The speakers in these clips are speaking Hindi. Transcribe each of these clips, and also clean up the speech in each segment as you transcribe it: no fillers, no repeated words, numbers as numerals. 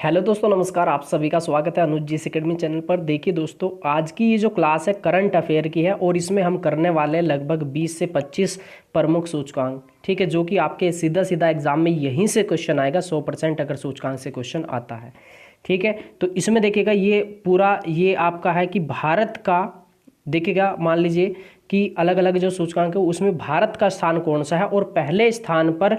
हेलो दोस्तों, नमस्कार। आप सभी का स्वागत है अनुज जी अकेडमी चैनल पर। देखिए दोस्तों, आज की ये जो क्लास है करंट अफेयर की है और इसमें हम करने वाले हैं लगभग 20 से 25 प्रमुख सूचकांक, ठीक है, जो कि आपके सीधा सीधा एग्जाम में यहीं से क्वेश्चन आएगा। 100% अगर सूचकांक से क्वेश्चन आता है, ठीक है। तो इसमें देखिएगा ये पूरा ये आपका है कि भारत का, देखिएगा मान लीजिए कि अलग अलग जो सूचकांक है उसमें भारत का स्थान कौन सा है और पहले स्थान पर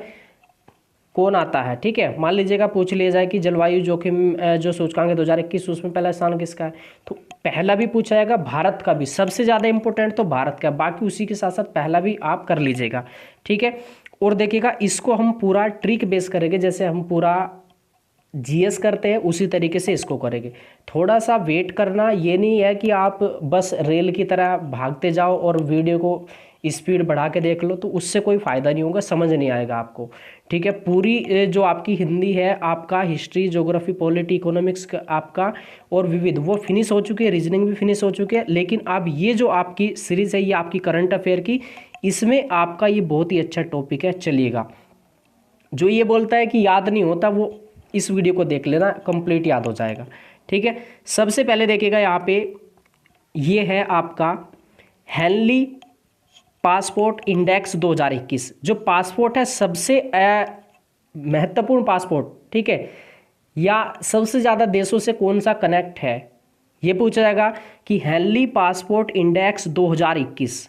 कौन आता है, ठीक है। मान लीजिएगा पूछ लिया जाए कि जलवायु जोखिम जो सूचकांक है 2021, उसमें पहला स्थान किसका है, तो पहला भी पूछा जाएगा, भारत का भी। सबसे ज़्यादा इंपॉर्टेंट तो भारत का, बाकी उसी के साथ साथ पहला भी आप कर लीजिएगा, ठीक है। और देखिएगा इसको हम पूरा ट्रिक बेस करेंगे, जैसे हम पूरा जीएस करते हैं उसी तरीके से इसको करेंगे। थोड़ा सा वेट करना, ये नहीं है कि आप बस रेल की तरह भागते जाओ और वीडियो को स्पीड बढ़ा के देख लो, तो उससे कोई फ़ायदा नहीं होगा, समझ नहीं आएगा आपको, ठीक है। पूरी जो आपकी हिंदी है, आपका हिस्ट्री, ज्योग्राफी, पॉलिटी, इकोनॉमिक्स आपका और विविध, वो फिनिश हो चुकी है, रीजनिंग भी फिनिश हो चुकी है। लेकिन अब ये जो आपकी सीरीज़ है, ये आपकी करंट अफेयर की, इसमें आपका ये बहुत ही अच्छा टॉपिक है। चलिएगा, जो ये बोलता है कि याद नहीं होता, वो इस वीडियो को देख लेना, कंप्लीट याद हो जाएगा, ठीक है। सबसे पहले देखिएगा यहाँ पे ये है आपका हेनली पासपोर्ट इंडेक्स 2021। जो पासपोर्ट है, सबसे महत्वपूर्ण पासपोर्ट, ठीक है, या सबसे ज़्यादा देशों से कौन सा कनेक्ट है, ये पूछा जाएगा कि हेनली पासपोर्ट इंडेक्स 2021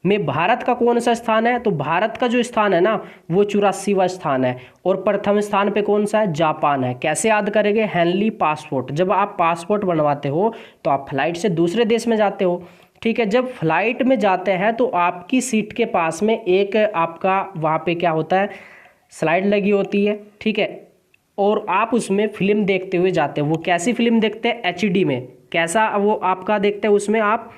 में भारत का कौन सा स्थान है। तो भारत का जो स्थान है ना, वो 84वां स्थान है और प्रथम स्थान पे कौन सा है, जापान है। कैसे याद करेंगे, हेनली पासपोर्ट। जब आप पासपोर्ट बनवाते हो तो आप फ्लाइट से दूसरे देश में जाते हो, ठीक है। जब फ्लाइट में जाते हैं तो आपकी सीट के पास में एक आपका वहाँ पे क्या होता है, स्लाइड लगी होती है, ठीक है, और आप उसमें फिल्म देखते हुए जाते हो। वो कैसी फिल्म देखते हैं, एचडी में। कैसा वो आपका देखते हैं, उसमें आप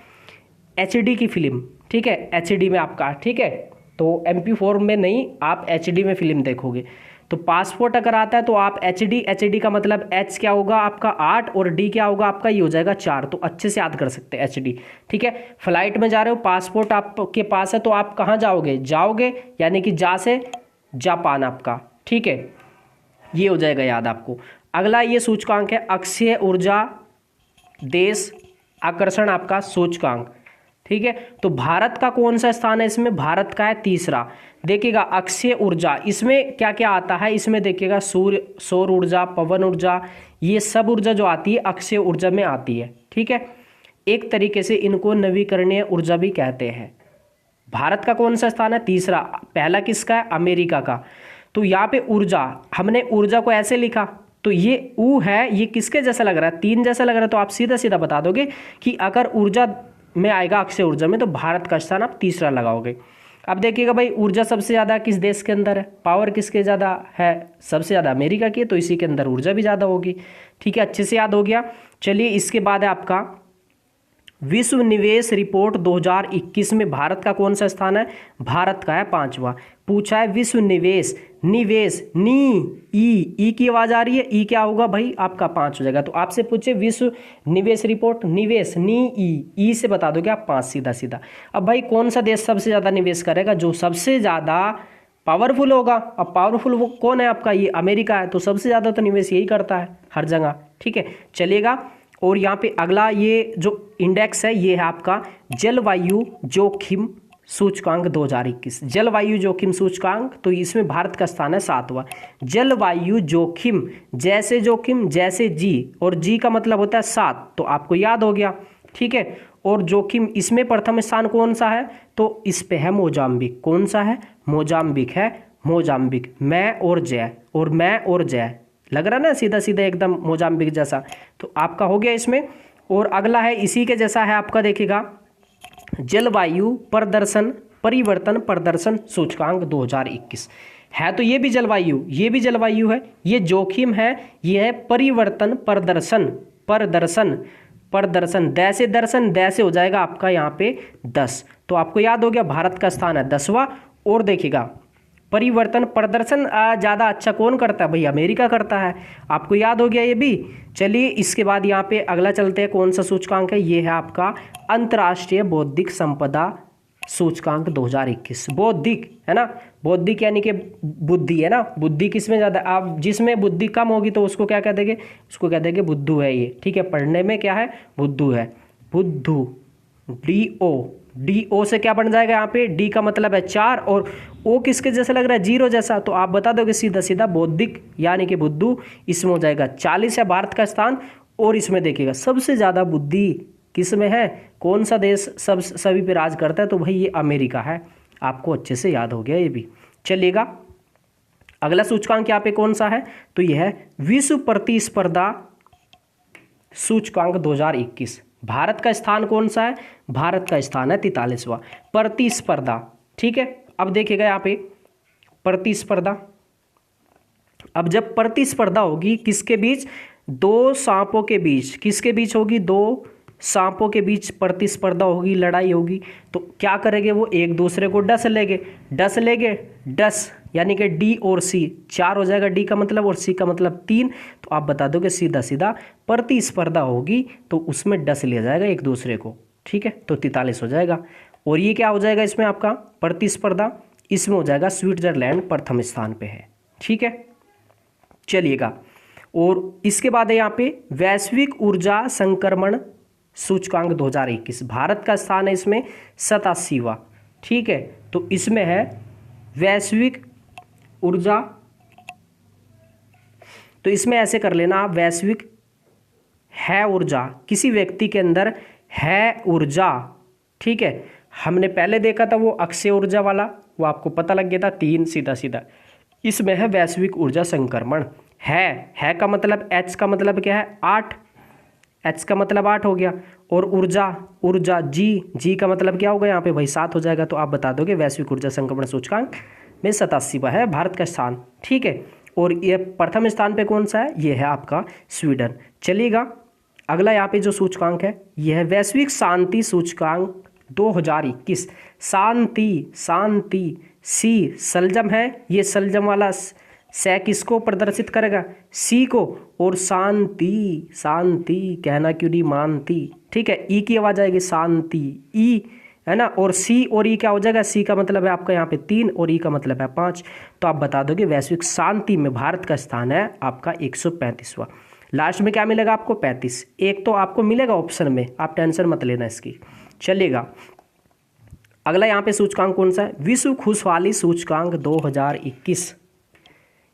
एचडी की फिल्म, ठीक है, एचडी में आपका, ठीक है। तो MP4 में नहीं, आप एचडी में फिल्म देखोगे। तो पासपोर्ट अगर आता है तो आप एचडी का मतलब एच क्या होगा आपका 8 और डी क्या होगा आपका, ये हो जाएगा 4। तो अच्छे से याद कर सकते हैं एचडी, ठीक है। फ्लाइट में जा रहे हो, पासपोर्ट आपके पास है, तो आप कहाँ जाओगे यानी कि जा से जापान आपका, ठीक है, ये हो जाएगा याद आपको। अगला ये सूचकांक है अक्षय ऊर्जा देश आकर्षण आपका सूचकांक, ठीक है। तो भारत का कौन सा स्थान है इसमें, भारत का है तीसरा। देखिएगा अक्षय ऊर्जा, इसमें क्या क्या आता है, इसमें देखिएगा सूर्य, सौर ऊर्जा, पवन ऊर्जा, ये सब ऊर्जा जो आती है अक्षय ऊर्जा में आती है, ठीक है। एक तरीके से इनको नवीकरणीय ऊर्जा भी कहते हैं। भारत का कौन सा स्थान है, तीसरा। पहला किसका है, अमेरिका का। तो यहाँ पे ऊर्जा, हमने ऊर्जा को ऐसे लिखा, तो ये ऊ है, ये किसके जैसा लग रहा है, 3 जैसा लग रहा है। तो आप सीधा सीधा बता दोगे कि अगर ऊर्जा में आएगा अक्षय ऊर्जा में, तो भारत का स्थान आप तीसरा लगाओगे। अब देखिएगा भाई, ऊर्जा सबसे ज़्यादा किस देश के अंदर है, पावर किसके ज़्यादा है, सबसे ज़्यादा अमेरिका की है, तो इसी के अंदर ऊर्जा भी ज़्यादा होगी, ठीक है। अच्छे से याद हो गया। चलिए, इसके बाद है आपका विश्व निवेश रिपोर्ट 2021 में भारत का कौन सा स्थान है, भारत का है 5वां। पूछा है विश्व निवेश, निवेश, ई की आवाज आ रही है, ई क्या होगा भाई आपका 5 हो जाएगा। तो आपसे पूछे विश्व निवेश रिपोर्ट, निवेश, ई से बता दोगे आप 5 सीधा सीधा। अब भाई कौन सा देश सबसे ज़्यादा निवेश करेगा, जो सबसे ज़्यादा पावरफुल होगा। अब पावरफुल वो कौन है आपका, ये अमेरिका है, तो सबसे ज़्यादा तो निवेश यही करता है हर जगह, ठीक है। चलिएगा, और यहाँ पे अगला ये जो इंडेक्स है, ये है आपका जलवायु जोखिम सूचकांक 2021। जलवायु जोखिम सूचकांक, तो इसमें भारत का स्थान है 7वां। जलवायु जोखिम, जैसे जोखिम, जैसे जी, और जी का मतलब होता है 7, तो आपको याद हो गया, ठीक है। और जोखिम, इसमें प्रथम स्थान कौन सा है, तो इस पे है मोजाम्बिक। कौन सा है, मोजाम्बिक है, मोजाम्बिक। मैं और जय, और मैं और जय लग रहा ना सीधा सीधा एकदम मोजाम्बिक जैसा, तो आपका हो गया इसमें। और अगला है इसी के जैसा है आपका, देखिएगा जलवायु प्रदर्शन परिवर्तन प्रदर्शन सूचकांक 2021 है। तो ये भी जलवायु है, ये जोखिम है, ये है परिवर्तन प्रदर्शन, प्रदर्शन दैसे दर्शन, दैसे हो जाएगा आपका यहाँ पे 10। तो आपको याद हो गया, भारत का स्थान है 10वां। और देखिएगा परिवर्तन प्रदर्शन ज़्यादा अच्छा कौन करता है भाई, अमेरिका करता है, आपको याद हो गया ये भी। चलिए, इसके बाद यहाँ पे अगला चलते हैं, कौन सा सूचकांक है, ये है आपका अंतर्राष्ट्रीय बौद्धिक संपदा सूचकांक 2021। बौद्धिक है ना, बौद्धिक यानी कि बुद्धि है ना, बुद्धि किसमें ज़्यादा, आप जिसमें बुद्धि कम होगी तो उसको क्या कह देंगे, उसको कह देंगे बुद्धू है ये, ठीक है। पढ़ने में क्या है, बुद्धू है, बुद्धू, डी ओ से क्या बन जाएगा यहाँ पे, डी का मतलब है 4 और ओ किसके जैसे लग रहा है, 0 जैसा, तो आप बता दोगे सीधा सीधा बौद्धिक यानी कि बुद्धू, इसमें हो जाएगा 40 है भारत का स्थान। और इसमें देखिएगा सबसे ज़्यादा बुद्धि किस में है, कौन सा देश सभी पे राज करता है, तो भाई ये अमेरिका है। आपको अच्छे से याद हो गया ये भी। चलिएगा अगला सूचकांक यहाँ पे कौन सा है, तो यह है विश्व प्रतिस्पर्धा सूचकांक 2021। भारत का स्थान कौन सा है, भारत का स्थान है 43वां। प्रतिस्पर्धा, ठीक है। अब देखिएगा यहाँ पे प्रतिस्पर्धा, अब जब प्रतिस्पर्धा होगी किसके बीच, दो सांपों के बीच, किसके बीच होगी, दो सांपों के बीच प्रतिस्पर्धा होगी, लड़ाई होगी, तो क्या करेंगे वो, एक दूसरे को डस लेंगे, डस यानी कि डी और सी 4 हो जाएगा, डी का मतलब और सी का मतलब 3। तो आप बता दो कि सीधा सीधा प्रतिस्पर्धा होगी तो उसमें डस लिया जाएगा एक दूसरे को, ठीक है, तो 43 हो जाएगा। और ये क्या हो जाएगा इसमें आपका प्रतिस्पर्धा, इसमें हो जाएगा स्विट्जरलैंड प्रथम स्थान पे है, ठीक है। चलिएगा और इसके बाद है यहाँ पे वैश्विक ऊर्जा संक्रमण सूचकांक 2021। भारत का स्थान है इसमें 87वां, ठीक है। तो इसमें है वैश्विक ऊर्जा, तो इसमें ऐसे कर लेना आप, वैश्विक है ऊर्जा, किसी व्यक्ति के अंदर है ऊर्जा, ठीक है। हमने पहले देखा था वो अक्षय ऊर्जा वाला, वो आपको पता लग गया था 3 सीधा सीधा। इसमें है वैश्विक ऊर्जा संक्रमण, है का मतलब, एच का मतलब क्या है 8, एच का मतलब 8 हो गया। और ऊर्जा जी का मतलब क्या होगा यहाँ पे भाई 7 हो जाएगा। तो आप बता दोगे वैश्विक ऊर्जा संक्रमण सूचकांक में 87वां है भारत का स्थान, ठीक है। और ये प्रथम स्थान पे कौन सा है, ये है आपका स्वीडन। चलिएगा अगला यहाँ पे जो सूचकांक है यह है वैश्विक शांति सूचकांक 2021। शांति सी सलजम है, ये सलजम वाला से किसको प्रदर्शित करेगा, सी को, और शांति कहना क्यों नहीं मानती, ठीक है। ई की आवाज आएगी शांति, ई है ना, और सी और ई क्या हो जाएगा, सी का मतलब है आपका यहाँ पे 3 और ई का मतलब है 5। तो आप बता दोगे वैश्विक शांति में भारत का स्थान है आपका 135वां। लास्ट में क्या मिलेगा आपको 35, एक तो आपको मिलेगा ऑप्शन में, आप टेंशन मत लेना इसकी। चलिएगा अगला यहाँ पे सूचकांक कौन सा है, विश्व खुशहाली सूचकांक 2021।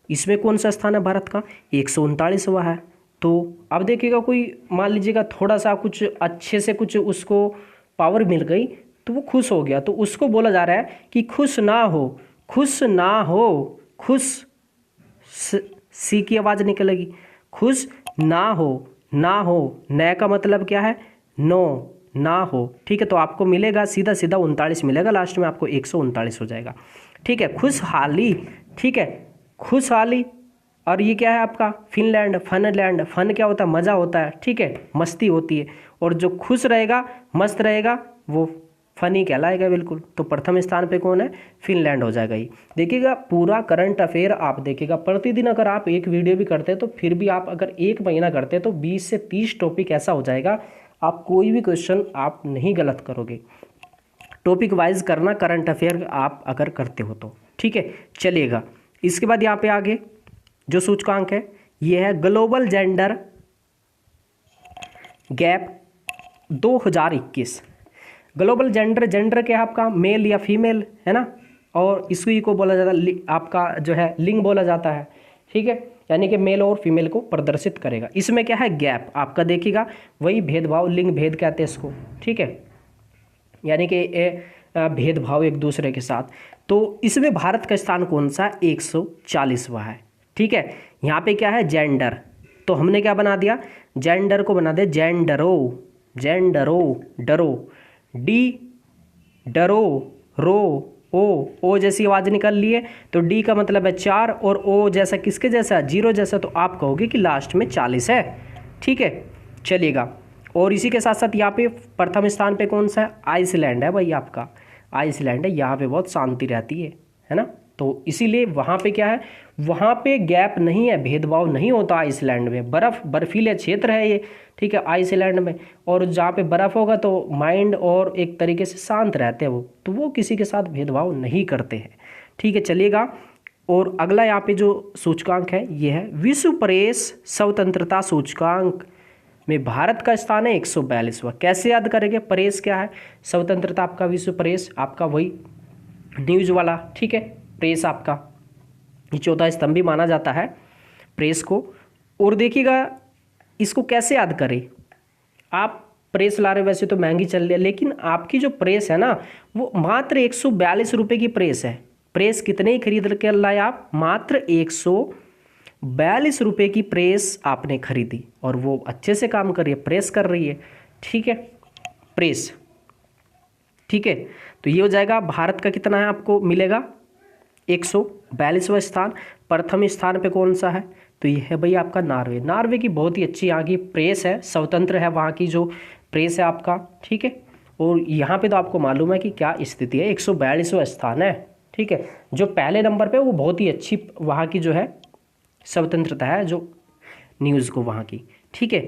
इसमें कौन सा स्थान है भारत का, 139वां है। तो अब देखिएगा कोई मान लीजिएगा थोड़ा सा कुछ अच्छे से कुछ उसको पावर मिल गई तो वो खुश हो गया, तो उसको बोला जा रहा है कि खुश ना हो, सी की आवाज़ निकलेगी, खुश ना हो, न का मतलब क्या है, नो, ना हो, ठीक है। तो आपको मिलेगा सीधा 39 मिलेगा, लास्ट में आपको 139 हो जाएगा, ठीक है। खुशहाली, ठीक है, खुशहाली। और ये क्या है आपका फिनलैंड, फन क्या होता है, मज़ा होता है, ठीक है, मस्ती होती है। और जो खुश रहेगा, मस्त रहेगा, वो फनी कहलाएगा बिल्कुल। तो प्रथम स्थान पे कौन है, फिनलैंड हो जाएगा ये। देखिएगा पूरा करंट अफेयर आप देखिएगा प्रतिदिन, अगर आप एक वीडियो भी करते हैं तो फिर भी आप अगर 1 महीना करते हैं तो 20 से 30 टॉपिक ऐसा हो जाएगा, आप कोई भी क्वेश्चन आप नहीं गलत करोगे। टॉपिक वाइज करना करंट अफेयर आप अगर करते हो तो, ठीक है। चलिएगा इसके बाद यहाँ पे आगे जो सूचकांक है ये है global gender gap 2021। Global gender क्या है आपका, मेल या फीमेल है ना, और इसी को बोला जाता है आपका जो है लिंग बोला जाता है, ठीक है, यानी कि मेल और फीमेल को प्रदर्शित करेगा। इसमें क्या है गैप आपका, देखिएगा वही भेदभाव, लिंग भेद कहते हैं इसको, ठीक है, यानी कि भेदभाव एक दूसरे के साथ। तो इसमें भारत का स्थान कौन सा, 140वां है, ठीक है। यहाँ पे क्या है जेंडर, तो हमने क्या बना दिया, जेंडर को बना दिया डरो, डी डरो, रो, ओ जैसी आवाज़ निकल लिए, तो डी का मतलब है 4 और ओ जैसा किसके जैसा, 0 जैसा, तो आप कहोगे कि लास्ट में 40 है, ठीक है। चलिएगा और इसी के साथ साथ यहाँ पे प्रथम स्थान पे कौन सा है, आइसलैंड है भाई आपका, आइसलैंड है, यहाँ पे बहुत शांति रहती है ना, तो इसीलिए वहाँ पे क्या है, वहाँ पे गैप नहीं है, भेदभाव नहीं होता आइसलैंड में। बर्फीले क्षेत्र है ये, ठीक है, आइसलैंड में। और जहाँ पे बर्फ़ होगा तो माइंड और एक तरीके से शांत रहते हैं वो, तो वो किसी के साथ भेदभाव नहीं करते हैं, ठीक है, चलिएगा। और अगला यहाँ पे जो सूचकांक है ये है विश्व प्रेस स्वतंत्रता सूचकांक में भारत का स्थान है 142वां। कैसे याद करेंगे, प्रेस क्या है, स्वतंत्रता आपका, विश्व प्रेस आपका वही न्यूज़ वाला, ठीक है, प्रेस आपका ये चौथा स्तंभ भी माना जाता है प्रेस को। और देखिएगा इसको कैसे याद करें, आप प्रेस ला रहे, वैसे तो महंगी चल रही है, लेकिन आपकी जो प्रेस है ना वो मात्र 142 रुपये की प्रेस है। प्रेस कितने ही खरीद कर लाए आप, मात्र 142 रुपये की प्रेस आपने खरीदी, और वो अच्छे से काम कर रही है, प्रेस कर रही है, ठीक है, प्रेस, ठीक है। तो ये हो जाएगा, भारत का कितना है आपको मिलेगा 142वां स्थान। प्रथम स्थान पे कौन सा है, तो ये है भाई आपका नॉर्वे। नॉर्वे की बहुत ही अच्छी यहाँ की प्रेस है, स्वतंत्र है वहाँ की जो प्रेस है आपका, ठीक है। और यहाँ पे तो आपको मालूम है कि क्या स्थिति है, 142वां स्थान है, ठीक है। जो पहले नंबर पे वो बहुत ही अच्छी वहाँ की जो है स्वतंत्रता है, जो न्यूज़ को वहाँ की, ठीक है।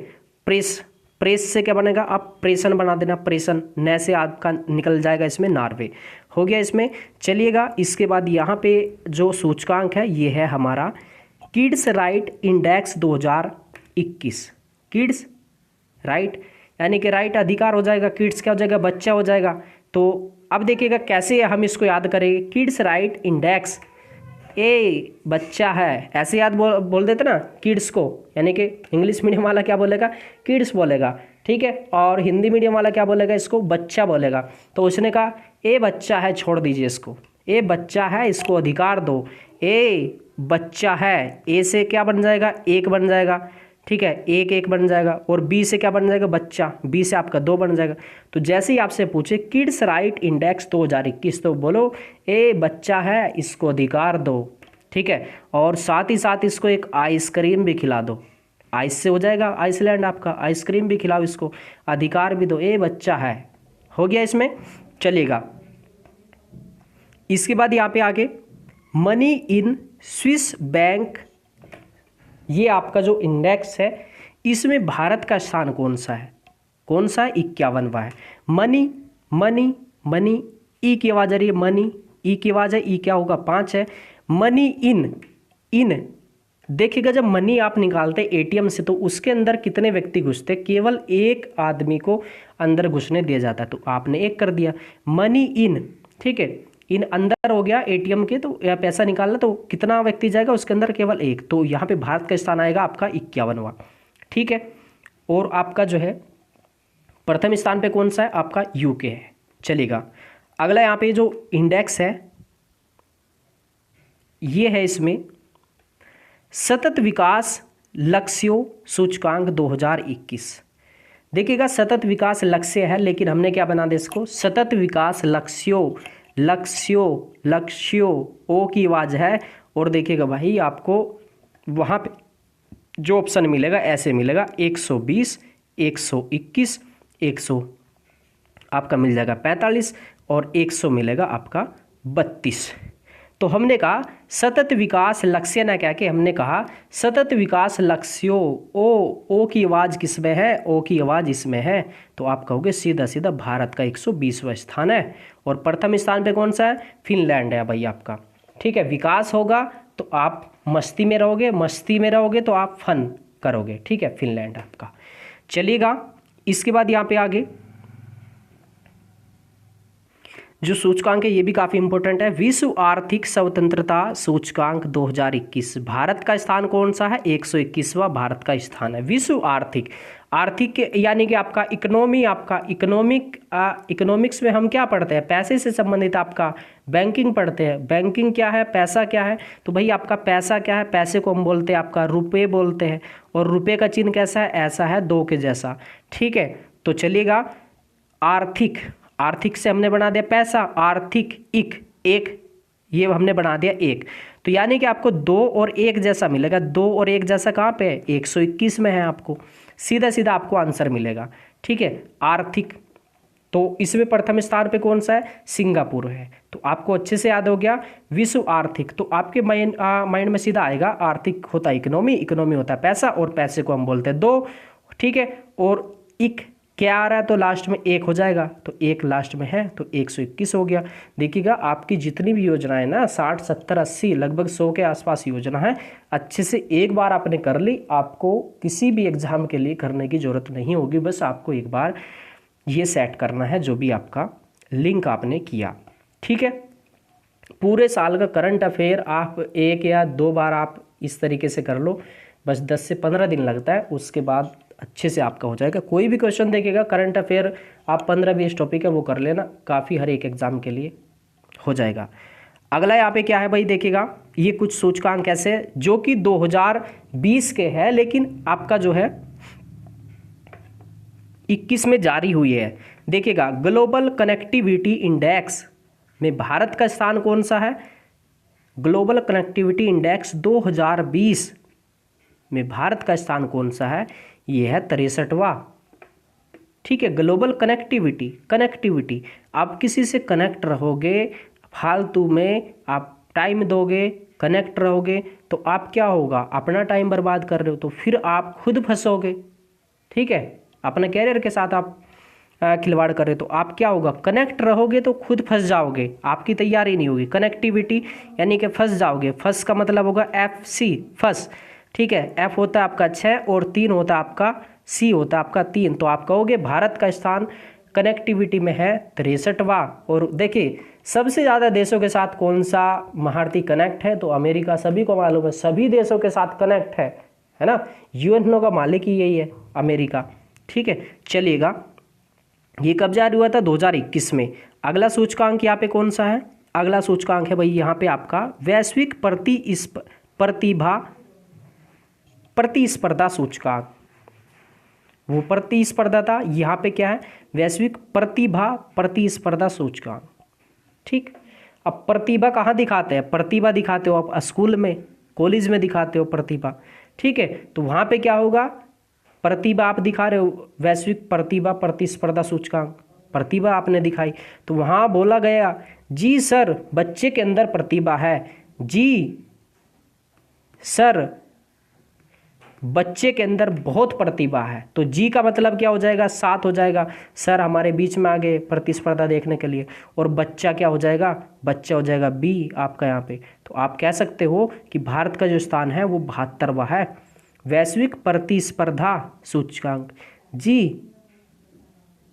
प्रेस से क्या बनेगा, आप प्रेषण बना देना, प्रेषण न से आपका निकल जाएगा, इसमें नॉर्वे हो गया इसमें। चलिएगा इसके बाद यहाँ पे जो सूचकांक है ये है हमारा kids right index 2021। Kids right यानी कि राइट अधिकार हो जाएगा, किड्स क्या हो जाएगा, बच्चा हो जाएगा। तो अब देखिएगा कैसे हम इसको याद करेंगे, किड्स राइट इंडेक्स, ए बच्चा है, ऐसे याद बोल देते ना किड्स को, यानी कि इंग्लिश मीडियम वाला क्या बोलेगा, किड्स बोलेगा, ठीक है, और हिंदी मीडियम वाला क्या बोलेगा, इसको बच्चा बोलेगा। तो उसने कहा ए बच्चा है, छोड़ दीजिए इसको, ए बच्चा है, इसको अधिकार दो, ए बच्चा है, ए से क्या बन जाएगा, एक बन जाएगा, ठीक है, एक बन जाएगा, और बी से क्या बन जाएगा, बच्चा, बी से आपका 2 बन जाएगा। तो जैसे ही आपसे पूछे किड्स राइट इंडेक्स 2021, तो बोलो ए बच्चा है, इसको अधिकार दो, ठीक है, और साथ ही साथ इसको एक आइसक्रीम भी खिला दो, आइस से हो जाएगा आइसलैंड आपका, आइसक्रीम भी खिलाओ इसको, अधिकार भी दो, ए बच्चा है, हो गया इसमें। चलिएगा इसके बाद यहाँ पे आगे मनी इन स्विस बैंक, ये आपका जो इंडेक्स है इसमें भारत का स्थान कौन सा है, 51वां है। मनी मनी मनी, ई की आवाज़ आ रही है, मनी, ई की आवाज़ है, ई क्या होगा 5 है। मनी इन देखिएगा, जब मनी आप निकालते एटीएम से तो उसके अंदर कितने व्यक्ति घुसते, केवल एक आदमी को अंदर घुसने दिया जाता है, तो आपने एक कर दिया, मनी इन, ठीक है, इन अंदर हो गया एटीएम के, तो या पैसा निकालना तो कितना व्यक्ति जाएगा उसके अंदर, केवल एक, तो यहाँ पे भारत का स्थान आएगा आपका 51वां, ठीक है। और आपका जो है प्रथम स्थान पे कौन सा है, आपका यूके है। चलेगा अगला यहाँ पे जो इंडेक्स है ये है, इसमें सतत विकास लक्ष्यों सूचकांक 2021। देखिएगा सतत विकास लक्ष्य है, लेकिन हमने क्या बना दिया इसको, सतत विकास लक्ष्यों, ओ की आवाज़ है। और देखिएगा भाई आपको वहाँ पे जो ऑप्शन मिलेगा ऐसे मिलेगा, 120, 121, 100 आपका मिल जाएगा 45, और 100 मिलेगा आपका 32। तो हमने कहा सतत विकास लक्ष्य ना क्या, कि हमने कहा सतत विकास लक्ष्यों, ओ की आवाज़ किस में है, ओ की आवाज़ इसमें है, तो आप कहोगे सीधा सीधा भारत का 120वां स्थान है। और प्रथम स्थान पे कौन सा है, फिनलैंड है भाई आपका, ठीक है। विकास होगा तो आप मस्ती में रहोगे तो आप फन करोगे, ठीक है, फिनलैंड आपका। चलिएगा इसके बाद यहाँ पे आगे जो सूचकांक है ये भी काफ़ी इंपॉर्टेंट है, विश्व आर्थिक स्वतंत्रता सूचकांक 2021। भारत का स्थान कौन सा है, 121वां भारत का स्थान है। विश्व आर्थिक यानी कि आपका इकोनॉमी, आपका इकोनॉमिक्स में हम क्या पढ़ते हैं, पैसे से संबंधित आपका बैंकिंग पढ़ते हैं। बैंकिंग क्या है, पैसा क्या है, तो भाई आपका पैसा क्या है, पैसे को हम बोलते हैं आपका रुपये बोलते हैं, और रुपये का चिन्ह कैसा है, ऐसा है 2 के जैसा, ठीक है। तो चलिएगा आर्थिक से हमने बना दिया पैसा, आर्थिक एक ये हमने बना दिया 1, तो यानी कि आपको 2 और 1 जैसा मिलेगा। 2 और 1 जैसा कहाँ पे है, 121 में है, आपको सीधा सीधा आपको आंसर मिलेगा, ठीक है। आर्थिक, तो इसमें प्रथम स्थान पे कौन सा है, सिंगापुर है, तो आपको अच्छे से याद हो गया विश्व आर्थिक, तो आपके माइंड में सीधा आएगा आर्थिक होता है इकोनॉमी, इकोनॉमी होता है पैसा, और पैसे को हम बोलते हैं दो, ठीक है। और इक क्या आ रहा है तो लास्ट में एक हो जाएगा, तो एक लास्ट में है तो 121 हो गया। देखिएगा आपकी जितनी भी योजनाएं ना 60 70 80 लगभग 100 के आसपास योजना है, अच्छे से एक बार आपने कर ली, आपको किसी भी एग्जाम के लिए करने की जरूरत नहीं होगी, बस आपको एक बार ये सेट करना है जो भी आपका लिंक आपने किया, ठीक है। पूरे साल का करंट अफेयर आप एक या दो बार आप इस तरीके से कर लो, बस 10 से 15 दिन लगता है, उसके बाद अच्छे से आपका हो जाएगा। कोई भी क्वेश्चन देखेगा करंट अफेयर आप 15-20 टॉपिक है वो कर लेना, काफ़ी हर एक एग्जाम के लिए हो जाएगा। अगला यहाँ पे क्या है भाई, देखिएगा ये कुछ सूचकांक ऐसे जो कि 2020 के है, लेकिन आपका जो है 21 में जारी हुई है। देखिएगा ग्लोबल कनेक्टिविटी इंडेक्स में भारत का स्थान कौन सा है, ग्लोबल कनेक्टिविटी इंडेक्स 2020 में भारत का स्थान कौन सा है, ये है 63वां, ठीक है। ग्लोबल कनेक्टिविटी, कनेक्टिविटी आप किसी से कनेक्ट रहोगे, फालतू में आप टाइम दोगे, कनेक्ट रहोगे तो आप क्या होगा, अपना टाइम बर्बाद कर रहे हो तो फिर आप खुद फंसोगे, ठीक है। अपने कैरियर के साथ आप खिलवाड़ कर रहे हो तो आप क्या होगा, कनेक्ट रहोगे तो खुद फंस जाओगे, आपकी तैयारी नहीं होगी। कनेक्टिविटी यानी कि फंस जाओगे, फंस का मतलब होगा FC फंस, ठीक है। F होता है आपका 6 और 3 होता है आपका, C होता है आपका 3, तो आप कहोगे भारत का स्थान कनेक्टिविटी में है 63वां। और देखिए सबसे ज़्यादा देशों के साथ कौन सा महारथी कनेक्ट है, तो अमेरिका सभी को मालूम है, सभी देशों के साथ कनेक्ट है ना, यूएनओ का मालिक ही यही है अमेरिका, ठीक है। चलिएगा ये कब जारी हुआ था, 2021 में। अगला सूचकांक यहाँ पे कौन सा है, अगला सूचकांक है भाई यहाँ पे आपका वैश्विक प्रतिस्पर्धा सूचकांक, वो प्रतिस्पर्धा था, यहाँ पे क्या है वैश्विक प्रतिस्पर्धा सूचकांक, ठीक। अब प्रतिभा कहाँ दिखाते हैं, प्रतिभा दिखाते हो आप स्कूल में, कॉलेज में दिखाते हो प्रतिभा, ठीक है। तो वहाँ पे क्या होगा, प्रतिभा आप दिखा रहे हो, वैश्विक प्रतिभा प्रतिस्पर्धा सूचकांक, प्रतिभा आपने दिखाई, तो वहाँ बोला गया जी सर बच्चे के अंदर प्रतिभा है, जी सर बच्चे के अंदर बहुत प्रतिभा है, तो जी का मतलब क्या हो जाएगा, 7 हो जाएगा, सर हमारे बीच में आ गए प्रतिस्पर्धा देखने के लिए, और बच्चा क्या हो जाएगा, बच्चा हो जाएगा B आपका यहाँ पे। तो आप कह सकते हो कि भारत का जो स्थान है वो 72वां है, वैश्विक प्रतिस्पर्धा सूचकांक, जी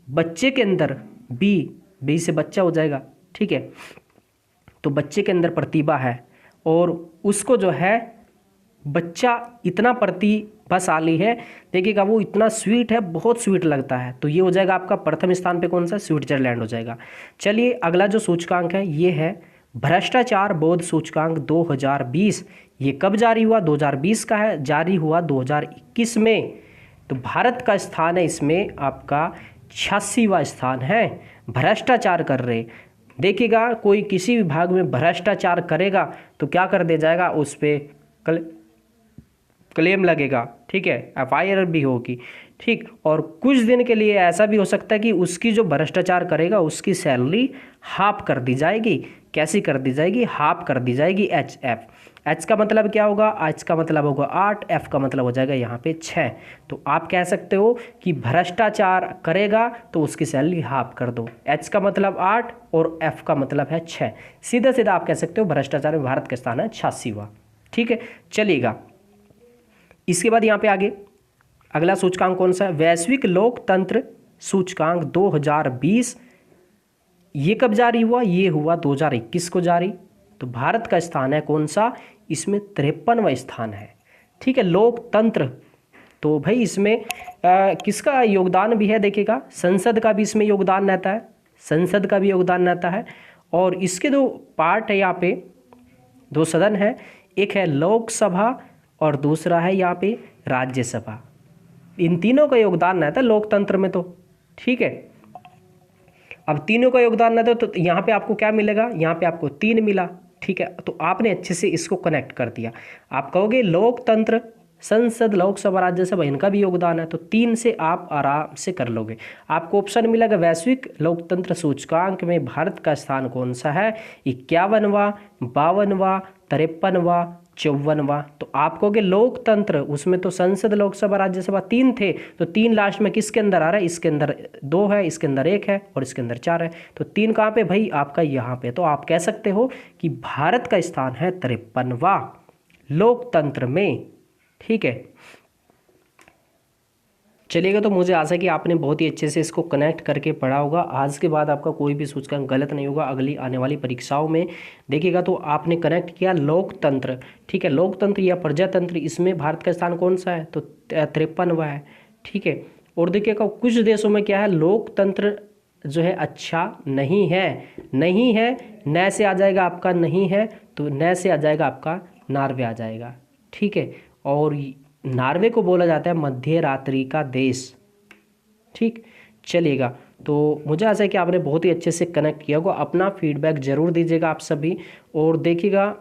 बच्चे के अंदर B से बच्चा हो जाएगा, ठीक है। तो बच्चे के अंदर प्रतिभा है और उसको जो है बच्चा इतना प्रतिभाशाली है, देखिएगा वो इतना स्वीट है, बहुत स्वीट लगता है, तो ये हो जाएगा आपका प्रथम स्थान पे कौन सा, स्विट्जरलैंड हो जाएगा। चलिए अगला जो सूचकांक है ये है भ्रष्टाचार बोध सूचकांक 2020, ये कब जारी हुआ, 2020 का है, जारी हुआ 2021 में। तो भारत का स्थान है इसमें आपका 86वां स्थान है, भ्रष्टाचार कर रहे। देखिएगा कोई किसी विभाग में भ्रष्टाचार करेगा तो क्या कर दिया जाएगा, उस पर क्लेम लगेगा, ठीक है, FIR भी होगी, ठीक। और कुछ दिन के लिए ऐसा भी हो सकता है कि उसकी जो भ्रष्टाचार करेगा उसकी सैलरी हाफ कर दी जाएगी, कैसी कर दी जाएगी, हाफ कर दी जाएगी, H का मतलब क्या होगा, H का मतलब होगा 8, F का मतलब हो जाएगा यहाँ पे 6। तो आप कह सकते हो कि भ्रष्टाचार करेगा तो उसकी सैलरी हाफ कर दो, H का मतलब 8 और F का मतलब है 6, सीधा सीधा आप कह सकते हो भ्रष्टाचार में भारत का स्थान है 86वां, ठीक है। चलिएगा इसके बाद यहाँ पे आगे अगला सूचकांक कौन सा है, वैश्विक लोकतंत्र सूचकांक 2020, ये कब जारी हुआ, ये हुआ 2021 को जारी। तो भारत का स्थान है कौन सा, इसमें 53वां स्थान है, ठीक है। लोकतंत्र तो भाई इसमें किसका योगदान भी है, देखिएगा संसद का भी इसमें योगदान रहता है, संसद का भी योगदान रहता है। और इसके दो पार्ट है यहाँ पे, दो सदन है, एक है लोकसभा और दूसरा है यहाँ पे राज्यसभा, इन तीनों का योगदान रहता है लोकतंत्र में, तो ठीक है। अब तीनों का योगदान रहता है तो यहाँ पे आपको क्या मिलेगा, यहाँ पे आपको 3 मिला, ठीक है। तो आपने अच्छे से इसको कनेक्ट कर दिया, आप कहोगे लोकतंत्र संसद, लोकसभा, राज्यसभा, इनका भी योगदान है। तो 3 से आप आराम से कर लोगे। आपको ऑप्शन मिलेगा वैश्विक लोकतंत्र सूचकांक में भारत का स्थान कौन सा है, 51वां, 52वां, 53वां, 54वां। तो आप कहोगे लोकतंत्र, उसमें तो संसद, लोकसभा, राज्यसभा 3 थे, तो 3 लास्ट में किसके अंदर आ रहा है, इसके अंदर 2 है, इसके अंदर 1 है और इसके अंदर 4 है। तो 3 कहाँ पे भाई, आपका यहाँ पे। तो आप कह सकते हो कि भारत का स्थान है 53वां लोकतंत्र में। ठीक है, चलिएगा। तो मुझे आशा है कि आपने बहुत ही अच्छे से इसको कनेक्ट करके पढ़ा होगा। आज के बाद आपका कोई भी सूचकांक गलत नहीं होगा अगली आने वाली परीक्षाओं में। देखिएगा, तो आपने कनेक्ट किया लोकतंत्र, ठीक है, लोकतंत्र या प्रजातंत्र, इसमें भारत का स्थान कौन सा है, तो 53वां है। ठीक है, और देखिएगा कुछ देशों में क्या है, लोकतंत्र जो है अच्छा नहीं है, नहीं है, न से आ जाएगा आपका नहीं है, तो न से आ जाएगा आपका नॉर्वे आ जाएगा। ठीक है, और नॉर्वे को बोला जाता है मध्य रात्रि का देश। ठीक, चलिएगा। तो मुझे आशा है कि आपने बहुत ही अच्छे से कनेक्ट किया होगा। अपना फीडबैक जरूर दीजिएगा आप सभी, और देखिएगा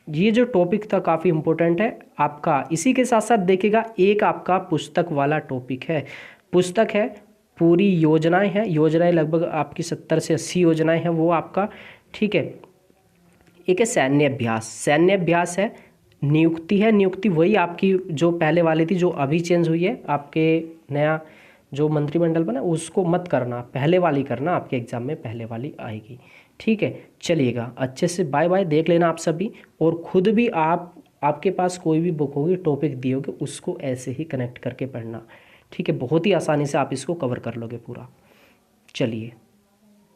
ये जो टॉपिक था काफ़ी इम्पोर्टेंट है आपका। इसी के साथ साथ देखिएगा एक आपका पुस्तक वाला टॉपिक है, पुस्तक है, पूरी योजनाएं हैं, योजनाएं लगभग आपकी 70 से 80 योजनाएं हैं वो आपका। ठीक है, एक है सैन्य अभ्यास, सैन्य अभ्यास है, नियुक्ति है, नियुक्ति वही आपकी जो पहले वाली थी, जो अभी चेंज हुई है, आपके नया जो मंत्रिमंडल बना उसको मत करना, पहले वाली करना, आपके एग्जाम में पहले वाली आएगी। ठीक है, चलिएगा, अच्छे से बाय बाय, देख लेना आप सभी, और खुद भी आपके पास कोई भी बुक होगी, टॉपिक दिए होगे, उसको ऐसे ही कनेक्ट करके पढ़ना। ठीक है, बहुत ही आसानी से आप इसको कवर कर लोगे पूरा। चलिए।